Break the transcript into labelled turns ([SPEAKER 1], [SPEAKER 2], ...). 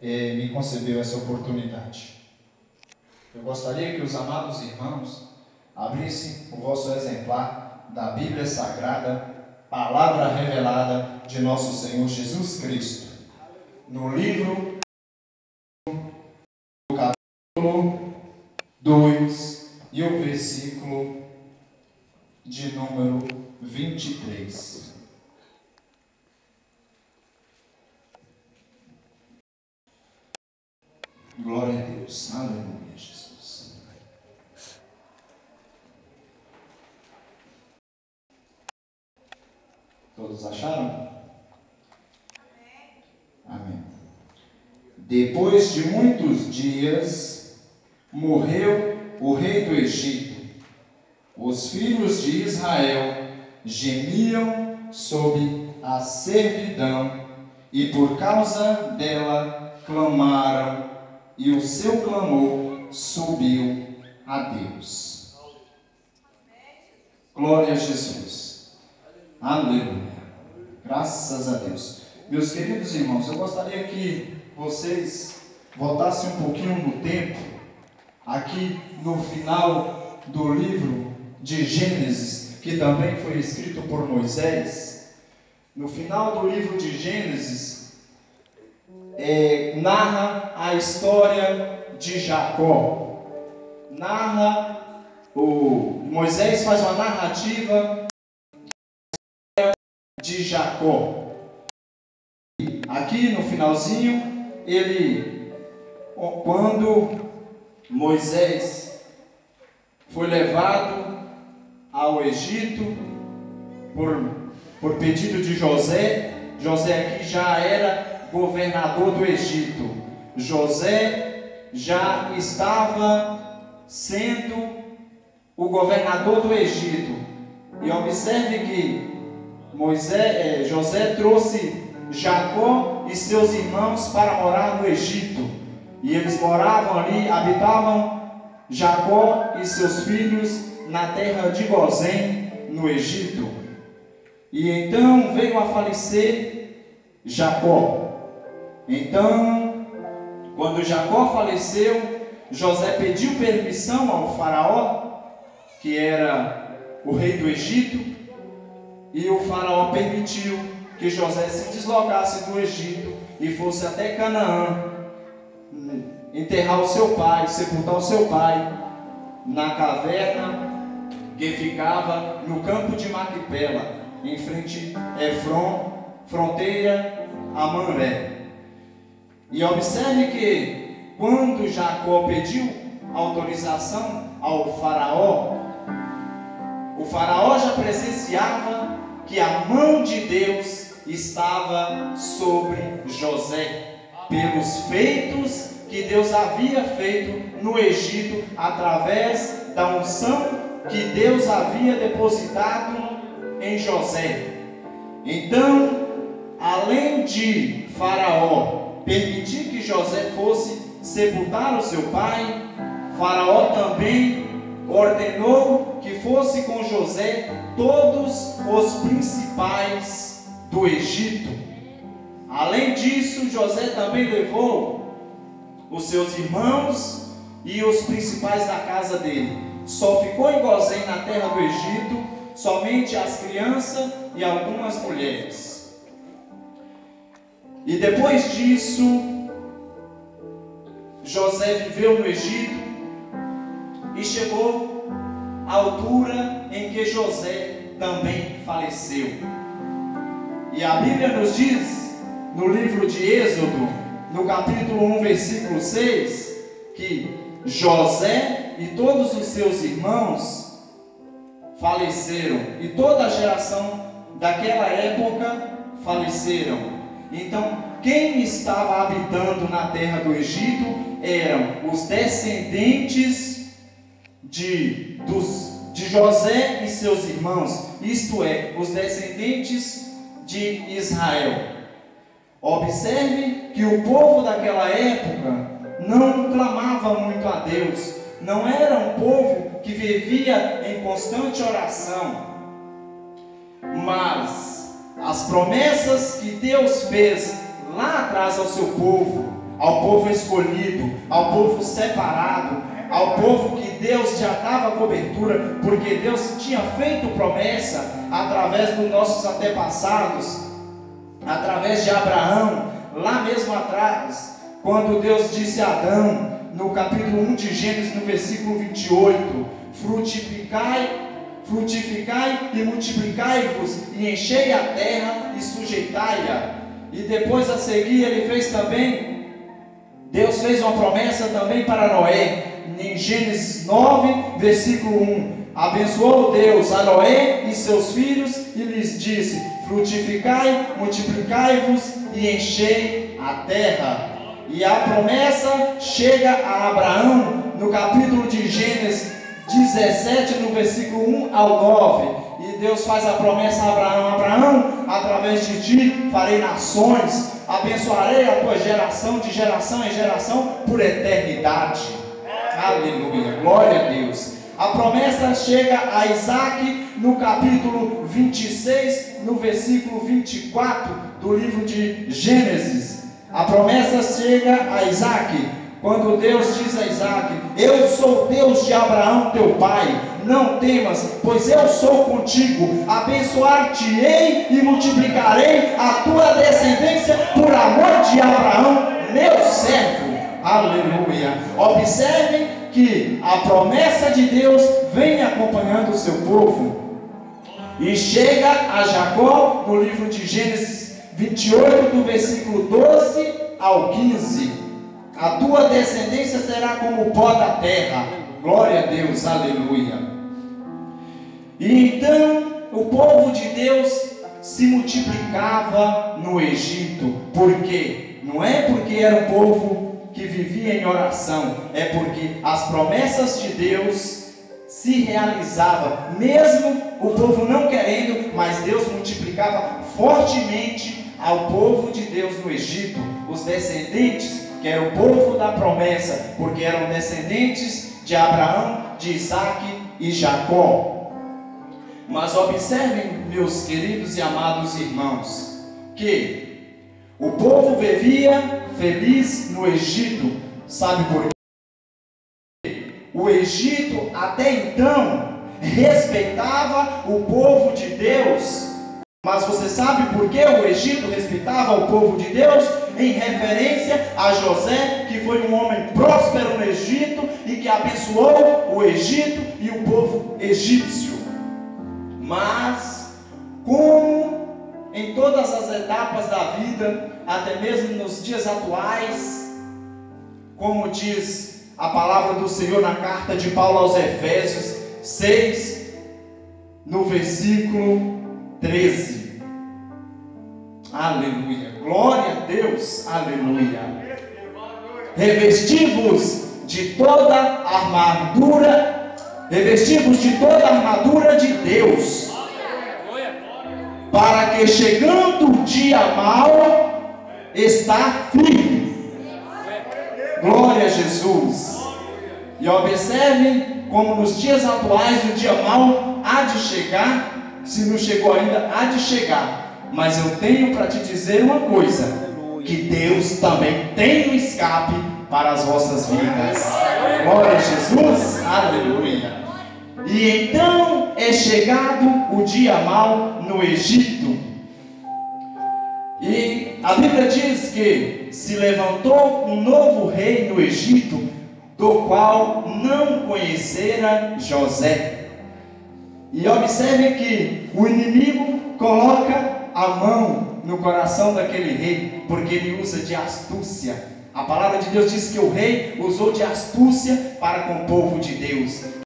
[SPEAKER 1] me concedeu essa oportunidade. Eu gostaria que os amados irmãos abrissem o vosso exemplar da Bíblia Sagrada, Palavra Revelada de nosso Senhor Jesus Cristo, no livro do capítulo 2 e o versículo de número 23. Glória a Deus, aleluia, Jesus. Todos acharam? Amém. Depois de muitos dias, morreu o rei do Egito. Os filhos de Israel gemiam sob a servidão e por causa dela clamaram, e o seu clamor subiu a Deus. Glória a Jesus. Aleluia. Graças a Deus. Meus queridos irmãos, eu gostaria que vocês voltassem um pouquinho no tempo, aqui no final do livro de Gênesis, que também foi escrito por Moisés. No final do livro de Gênesis, narra a história de Jacó. Moisés faz uma narrativa de Jacó. Aqui no finalzinho, quando Moisés foi levado ao Egito por pedido de José aqui já era governador do Egito. José já estava sendo o governador do Egito. E observe que José trouxe Jacó e seus irmãos para morar no Egito. E eles moravam ali, habitavam Jacó e seus filhos na terra de Gozém, no Egito. E então veio a falecer Jacó. Então, quando Jacó faleceu, José pediu permissão ao faraó, que era o rei do Egito, e o faraó permitiu que José se deslocasse do Egito e fosse até Canaã, enterrar o seu pai, sepultar o seu pai, na caverna que ficava no campo de Macpela, em frente a Efron, fronteira a Mamré. E observe que quando Jacó pediu autorização ao faraó, o faraó já presenciava que a mão de Deus estava sobre José, pelos feitos que Deus havia feito no Egito, através da unção que Deus havia depositado em José. Então, além de faraó permitir que José fosse sepultar o seu pai, faraó também ordenou que fosse com José todos os principais do Egito. Além disso, José também levou os seus irmãos e os principais da casa dele. Só ficou em Gozém, na terra do Egito, somente as crianças e algumas mulheres. E depois disso, José viveu no Egito e chegou à altura em que José também faleceu. E a Bíblia nos diz, no livro de Êxodo, no capítulo 1, versículo 6, que José e todos os seus irmãos faleceram, e toda a geração daquela época faleceram. Então, quem estava habitando na terra do Egito eram os descendentes de José e seus irmãos, isto é, os descendentes de Israel. Observe que o povo daquela época não clamava muito a Deus, não era um povo que vivia em constante oração, mas as promessas que Deus fez lá atrás ao seu povo, ao povo escolhido, ao povo separado, ao povo que Deus já dava cobertura, porque Deus tinha feito promessa através dos nossos antepassados, através de Abraão, lá mesmo atrás, quando Deus disse a Adão, no capítulo 1 de Gênesis, no versículo 28, frutificai e multiplicai-vos, e enchei a terra e sujeitai-a. E depois a seguir ele fez também, Deus fez uma promessa também para Noé, em Gênesis 9, versículo 1, abençoou Deus a Noé e seus filhos, e lhes disse, frutificai, multiplicai-vos e enchei a terra. E a promessa chega a Abraão, no capítulo de Gênesis 17, no versículo 1 ao 9, e Deus faz a promessa a Abraão, Abraão, através de ti farei nações, abençoarei a tua geração, de geração em geração, por eternidade. Aleluia, glória a Deus. A promessa chega a Isaac no capítulo 26, no versículo 24 do livro de Gênesis. A promessa chega a Isaac, quando Deus diz a Isaac, eu sou Deus de Abraão teu pai, não temas, pois eu sou contigo, abençoar-te-ei e multiplicarei a tua descendência por amor de Abraão, meu servo. Aleluia. Observem que a promessa de Deus vem acompanhando o seu povo, e chega a Jacó no livro de Gênesis 28, do versículo 12 ao 15, a tua descendência será como o pó da terra. Glória a Deus, aleluia. E então o povo de Deus se multiplicava no Egito. Por quê? Não é porque era um povo que vivia em oração, é porque as promessas de Deus se realizavam, mesmo o povo não querendo, mas Deus multiplicava fortemente ao povo de Deus no Egito, os descendentes, que era o povo da promessa, porque eram descendentes de Abraão, de Isaac e Jacó. Mas observem, meus queridos e amados irmãos, que o povo vivia feliz no Egito. Sabe por quê? O Egito até então respeitava o povo de Deus. Mas você sabe por que o Egito respeitava o povo de Deus? Em referência a José, que foi um homem próspero no Egito e que abençoou o Egito e o povo egípcio. Mas, como em todas as etapas da vida, até mesmo nos dias atuais, como diz a palavra do Senhor na carta de Paulo aos Efésios 6, no versículo 13. Aleluia, glória a Deus, aleluia. Revestivos de toda a armadura, revestivos de toda a armadura de Deus, para que chegando o dia mau, está firme. Glória a Jesus. E observem como nos dias atuais o dia mau há de chegar. Se não chegou ainda, há de chegar. Mas eu tenho para te dizer uma coisa, que Deus também tem um escape para as vossas vidas. Glória a Jesus, aleluia. E então é chegado o dia mau no Egito. E a Bíblia diz que se levantou um novo rei no Egito, do qual não conhecera José. E observe que o inimigo coloca a mão no coração daquele rei, porque ele usa de astúcia. A palavra de Deus diz que o rei usou de astúcia para com o povo de Deus.